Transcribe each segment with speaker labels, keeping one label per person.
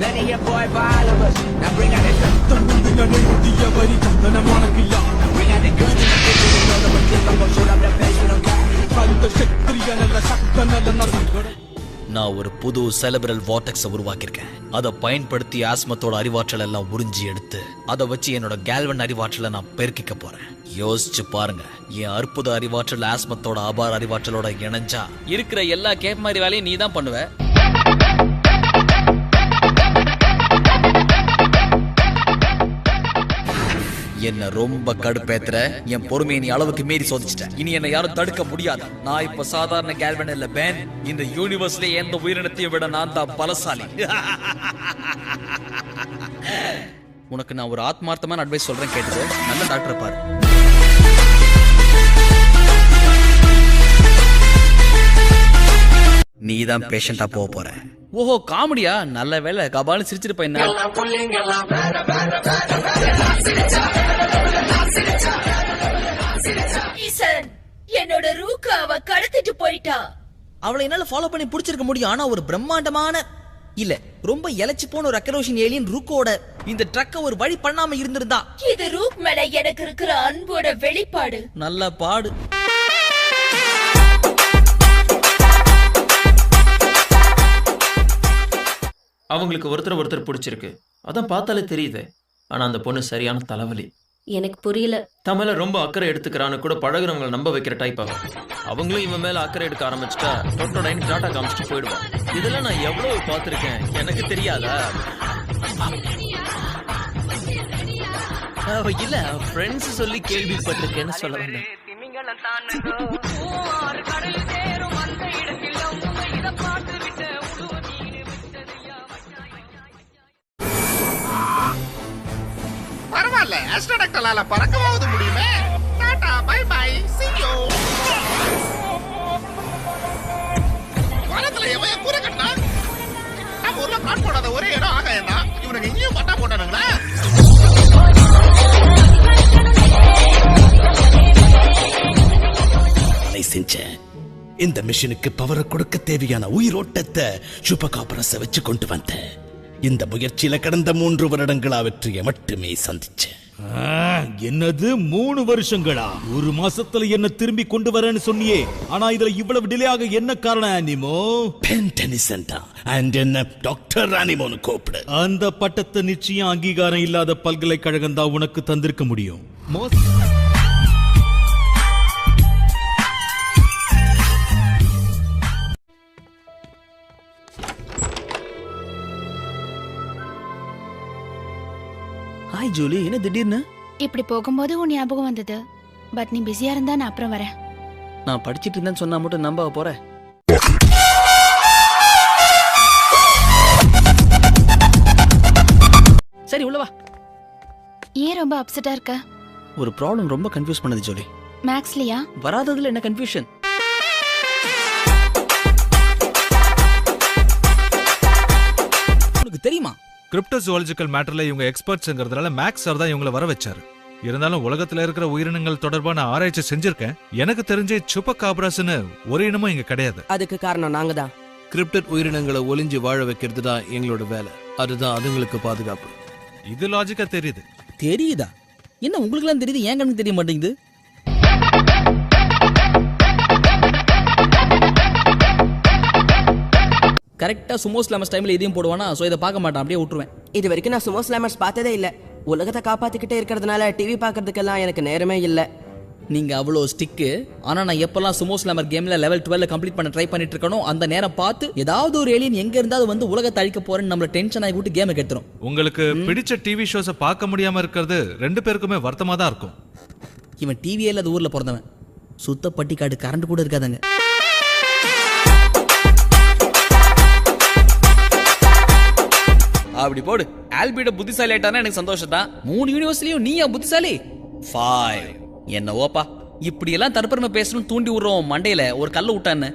Speaker 1: Plenty of boy followers. Now bring out the strength. Bring out the guns and the bitches. You know the bitches. I'm gonna shoot up the place. We don't care.
Speaker 2: நான் ஒரு புது செலிபிரல் வார்டெக்ஸை உருவாக்கியிருக்கேன். அதை பயன்படுத்தி ஆஸ்மத்தோட அறிவாற்றல் எல்லாம் உறிஞ்சி எடுத்து அதை வச்சு என்னோட கேல்வன் அறிவாற்றலை நான் பெருக்கிக்க போறேன். யோசிச்சு பாருங்க, என் அற்புத அறிவாற்றல் ஆஸ்மத்தோட அபார அறிவாற்றலோட இணைஞ்சா இருக்கிற எல்லா கேப் மாதிரி வேலையும் நீ தான் பண்ணுவ. என்ன ரொம்ப கடுப்பேத்துற, என் பொறுமையை நீ அளவுக்கு மீறி சோதிச்சிட்ட. இனி என்ன யாரும் தடுக்க முடியாது. நான் இப்ப சாதாரண கேல்வன் இல்ல பேன். இந்த யூனிவர்ஸ்ல எந்த உயிரினத்தையும் விட நான் தான் பலசாலி. உனக்கு நான் ஒரு ஆத்மார்த்தமான அட்வைஸ் சொல்றேன், கேட்டுது. நல்ல டாக்டரை பாரு. நீ தான் பேஷண்டா போக போற. ஓஹோ, காமெடியா? நல்ல வேலை, கபாலு சிரிச்சிருப்ப. என்ன
Speaker 3: என்னோட ரூக்க அவ கடத்திட்டு போயிட்டா.
Speaker 4: அவளை என்னால ஃபாலோ பண்ணி புடிச்சிருக்க முடியும். ஆனா ஒரு பிரம்மாண்டமான இல்ல ரொம்ப இலச்சி போன ஒரு அக்கரோஷன் ஏலியன் ரூக்கோட இந்த ட்ரக்க ஒரு வழி பண்ணாம இருந்திருந்தா.
Speaker 3: இது ரூக் மேல எனக்கு இருக்கிற அன்போட வெளிப்பாடு.
Speaker 4: நல்ல பாடு.
Speaker 5: அவங்களுக்கு ஒருத்தர் பிடிச்சிருக்கு, அதான் பார்த்தாலே தெரியுது. ஆனா அந்த பொண்ணு சரியான தலைவலி.
Speaker 6: எனக்கு புரியல.
Speaker 5: தமிழ ரொம்ப அக்கறை எடுத்துக்கிறான்னு கூட பழகுறவங்களை நம்ப வைக்கிற டைப் ஆகும். அவங்களும் இவன் மேல அக்கறை எடுக்க ஆரம்பிச்சுட்டா டொட்டோடைன் டாட்டா காமிச்சிட்டு போயிடுவான். இதெல்லாம் நான் எவ்வளவு பார்த்திருக்கேன், எனக்கு தெரியாதா? இல்ல, ஃப்ரெண்ட்ஸ் சொல்லி கேள்விப்பட்டிருக்கேன்னு சொல்ல வந்தேன்.
Speaker 7: பரவாயில்ல, ஆஸ்ட்ரோடாக்டலால பறக்கவாவது முடியுமே. டாடா, பை பை, see you. வானத்துல எவன் கூரை கட்டினா? நம்ம ஊர்ல பிளாட் போடாத ஒரே இடம் ஆகாயம் தான். இவனுக்கு இங்கேயும் பட்டா போட்டானுங்களா?
Speaker 8: செஞ்சேன். இந்த மிஷனுக்கு பவரை கொடுக்க தேவையான உயிரோட்டத்தை சுபகாபரஸ வச்சு கொண்டு வந்தேன். இந்த முயற்சியில கடந்த 3 வருடங்களா வெற்றியை மட்டுமே சந்திச்சேன்.
Speaker 9: என்னது 3 வருஷங்களா? 1 மாசத்துல என்ன திரும்பி கொண்டு வரேன்னு சொன்னியே, ஆனா இதுல இவ்வளவு டிலே ஆக என்ன காரணம்? அனிமோ
Speaker 8: பென்டனிசன்டா அண்ட் என்ன டாக்டர் அனிமோன்னு கூப்பிடு.
Speaker 9: அந்த பட்டத்தை நிச்சயம் அங்கீகாரம் இல்லாத பல்கலைக்கழகம் தான் உனக்கு தந்திருக்க முடியும்.
Speaker 4: ஹாய் ஜூலி, என்ன திடீர்னு?
Speaker 10: இப்படி போகும்போது உன் ஞாபகம் வந்தது. பட் நீ பிஸியா இருந்தா நான் அப்புறம் வரேன்.
Speaker 4: நான் படிச்சிட்டு இருந்தேன்னு சொன்னா மட்டும் நம்ப போறேன். சரி, உள்ள வா.
Speaker 10: ஏன் ரொம்ப அப்செட்டா இருக்க?
Speaker 4: ஒரு ப்ராப்ளம் ரொம்ப கன்ஃபியூஸ் பண்ணது ஜூலி.
Speaker 10: மேக்ஸ்லயா?
Speaker 4: வராததுல என்ன கன்ஃபியூஷன்? உனக்கு தெரியுமா,
Speaker 11: கிரிப்டோசுவாலஜிக்கல் மேட்டர்ல இவங்க எக்ஸ்பர்ட்ஸ்ங்கிறதுனால மேக்ஸ் சார் தான் இவங்களை வர வச்சாரு. இருந்தாலும் உலகத்துல இருக்கிற உயிரினங்கள் தொடர்பான ஆராய்ச்சி செஞ்சிருக்கேன். எனக்கு தெரிஞ்ச சுப்பகாப்ராஸ்னு ஒரு இனமும் இங்க கிடையாது.
Speaker 12: அதுக்கு காரணம் நாங்க தான்.
Speaker 13: கிரிப்டட் உயிரினங்களை ஒளிஞ்சு வாழ வைக்கிறது தான் எங்களோட வேலை. அதுதான் அதுங்களுக்கு பாதுகாப்பு.
Speaker 11: இது லாஜிக்கா தெரியுது.
Speaker 4: தெரியுதா? என்ன உங்களுக்கு எல்லாம் தெரியுது, ஏன் கண்ணுக்கு தெரிய மாட்டேங்குது? கரெக்டா சுமோ ஸ்லாமர்ஸ் டைம்ல இதையும் போடுவானா, சோ இதை பார்க்க மாட்டான், அப்படியே விட்டுருவேன்.
Speaker 12: இது வரைக்கும் நான் சுமோ ஸ்லாமர்ஸ் பார்த்ததே இல்ல. உலகத்தை காப்பாத்திக்கிட்டே இருக்கிறதுனால டிவி பார்க்கறதுக்கெல்லாம் எனக்கு நேரமே இல்ல.
Speaker 4: நீங்க அவ்வளோ ஸ்டிக்கு. ஆனா நான் எப்பெல்லாம் சுமோ ஸ்லாமர் கேம்ல லெவல் 12 கம்ப்ளீட் பண்ண ட்ரை பண்ணிட்டு இருக்கணும், அந்த நேரம் பார்த்து ஏதாவது ஒரு ஏலியன் எங்க இருந்தாவது வந்து உலகத்தை அழிக்க போறேன்னு நம்மள டென்ஷன் ஆகி விட்டு கேம் கெடுத்துரும்.
Speaker 11: உங்களுக்கு பிடிச்ச டிவி ஷோஸை பார்க்க முடியாம இருக்கிறது 2 பேருக்குமே வருத்தமா தான் இருக்கும்.
Speaker 4: இவன் டிவியே இல்லாத ஊர்ல பிறந்தவன். சுத்த பட்டிக்காடு கரண்ட் கூட இருக்காதங்க. அப்படி போடு. ஆல்பிட புத்திசாலி ஆயிட்டானா எனக்கு சந்தோஷம் தான். 3 யூனிவர்ஸ்லயும் நீயா புத்திசாலி? 5. என்ன ஓப்பா, இப்படி எல்லாம் தற்பெருமை பேசணும் தூண்டி விடுறோம் மண்டையில ஒரு கல்ல விட்டான்னு.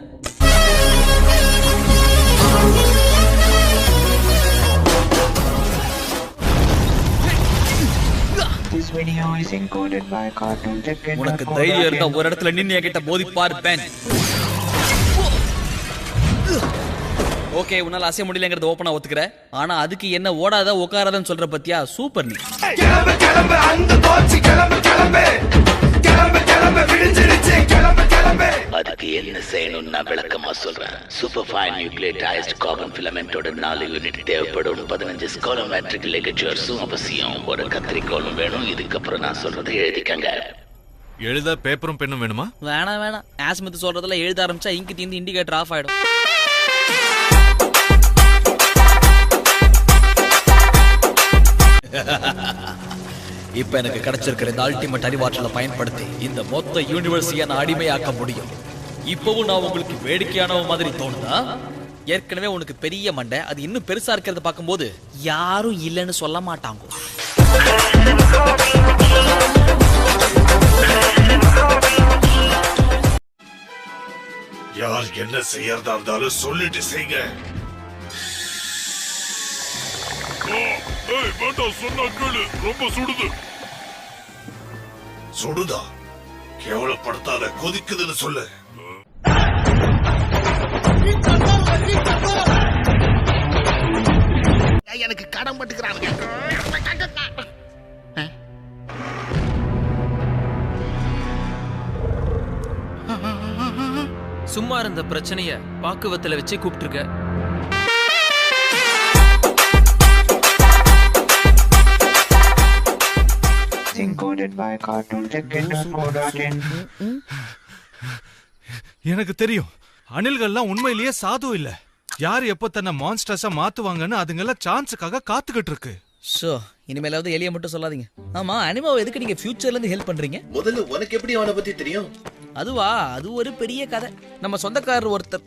Speaker 4: உனக்கு தைரியம் இருந்தா ஒரு இடத்துல நின்று என்கிட்ட போதிப்பார் பென். ஓகே உன்னால அசைய முடியலங்கிறது ஓப்பனா ஒத்துக்கிற. ஆனா அதுக்கு என்ன ஓடாத உட்காராதன்னு சொல்ற பத்தியா? சூப்பர் நீ.
Speaker 8: அதுக்கு என்ன செய்யணும் நான் விளக்கமா சொல்றேன். சூப்பர் ஃபைன் நியூக்ளியேட்டைஸ்ட் கார்பன் ஃபிலமெண்டோட 4 யூனிட் தேவைப்படும். 15 ஸ்கோலோமெட்ரிக் லிகேச்சர்ஸும் அவசியம். ஒரு கத்திரிக்கோலும் வேணும். இதுக்கப்புறம் நான் சொல்றதை எழுதிக்கங்க.
Speaker 11: எழுத பேப்பரும் பெண்ணும் வேணுமா?
Speaker 4: வேணாம். ஆஸ்மித் சொல்றதுல எழுத ஆரம்பிச்சா இங்கு தீந்து இண்டிகேட்டர் ஆஃப் ஆயிடும்.
Speaker 2: இப்ப எனக்கு கிடைச்சிருக்கிற இந்த அல்டிமேட் அறிவாற்றலை பயன்படுத்தி இந்த மொத்த யூனிவர்சிட்டியை நான் அடிமையாக்க முடியும். இப்பவும் நான் உங்களுக்கு வேடிக்கையான மாதிரி தோணுதா?
Speaker 4: ஏற்கனவே உனக்கு பெரிய மண்டை, அது இன்னும் பெருசா இருக்கிறத பார்க்கும்போது யாரும் இல்லைன்னு சொல்ல மாட்டாங்க.
Speaker 8: யார் என்ன செய்யறதா இருந்தாலும் சொல்லிட்டு செய்யுங்க. வேண்டாம் சொன்னா கேளு. ரொம்ப சுடுது. சுடுதா? கேவலப்படுத்தாத, கொதிக்குதுன்னு சொல்லு.
Speaker 7: எனக்கு கடன் பட்டுக்கிறானுங்க.
Speaker 5: சும்மா இருந்த பிரச்சனைய பாக்குவத்துல வச்சு கூப்பிட்டுருக்க.
Speaker 11: எனக்கு தெரியும், அணில்கள்லாம் உண்மையிலேயே சாது இல்ல. யார் எப்ப தன்னை மான்ஸ்டர்ஸா மாத்துவாங்கன்னு அதுங்கெல்லாம் சான்ஸுக்காக காத்துக்கிட்டு இருக்கு.
Speaker 4: சோ இனிமேலாவது எலிய மட்டும் சொல்லாதீங்க. ஆமா, அனிமாவை எதுக்கு நீங்க ஃபியூச்சர்ல இருந்து ஹெல்ப் பண்றீங்க?
Speaker 13: முதல்ல உனக்கு எப்படி அவனை பத்தி தெரியும்?
Speaker 4: அதுவா, அது ஒரு பெரிய கதை. நம்ம சொந்தக்காரர் ஒருத்தர்